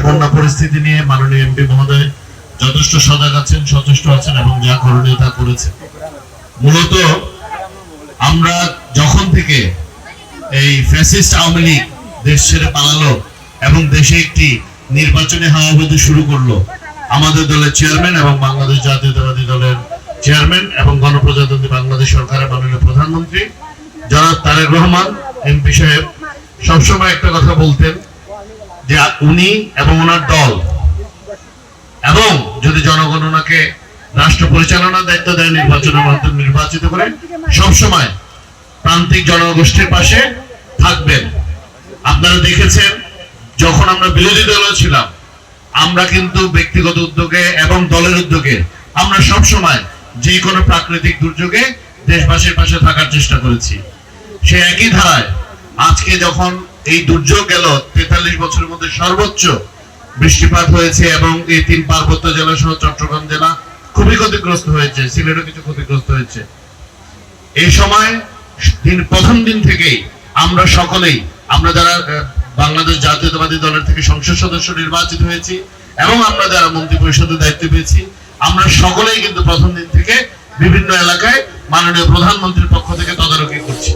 বন্যা পরিস্থিতি নিয়ে মাননীয় এমপি মহোদয় যথেষ্ট সজাগ আছেন, সচেষ্ট আছেন এবং যা করণীয় তা করেছে। মূলত আমরা যখন থেকে এই ফ্যাসিস্ট আওয়ামী লীগ দেশ ছেড়ে পালালো এবং দেশে একটি নির্বাচনী হাওয়া বইতে শুরু করলো, আমাদের দলের চেয়ারম্যান এবং বাংলাদেশ জাতীয়তাবাদী দলের চেয়ারম্যান এবং গণপ্রজাতন্ত্রী বাংলাদেশ সরকারের মাননীয় প্রধানমন্ত্রী জনাব তারেক রহমান এমপি সাহেব সবসময় একটা কথা বলতেন যে উনি এবং ওনার দল এবং যদি জনগণ ওনাকে রাষ্ট্র পরিচালনার দায়িত্ব দেয় নির্বাচনের মাধ্যমে নির্বাচিত করে সবসময় প্রান্তিক জনগোষ্ঠীর পাশে থাকবেন। আপনারা দেখেছেন যখন আমরা বিরোধী দলে ছিলাম, আমরা কিন্তু ব্যক্তিগত উদ্যোগে এবং দলের উদ্যোগে আমরা সবসময় যে কোনো প্রাকৃতিক দুর্যোগে দেশবাসীর পাশে থাকার চেষ্টা করেছি। সে একই ধারায় আজকে যখন এই দুর্যোগ গেল, 43 বছরের মধ্যে সর্বোচ্চ বৃষ্টিপাত হয়েছে এবং এই 3 পার্বত্য জেলা সহ চট্টগ্রাম জেলা খুবই ক্ষতিগ্রস্ত হয়েছে, সিলেটও কিছু ক্ষতিগ্রস্ত হয়েছে। এই সময় প্রথম দিন থেকেই আমরা সকলেই, আমরা যারা বাংলাদেশ জাতীয়তাবাদী দলের থেকে সংসদ সদস্য নির্বাচিত হয়েছি এবং আমরা যারা মন্ত্রী পরিষদের দায়িত্ব পেয়েছি, আমরা সকলেই কিন্তু প্রথম দিন থেকে বিভিন্ন এলাকায় মাননীয় প্রধানমন্ত্রীর পক্ষ থেকে তদারকি করছি।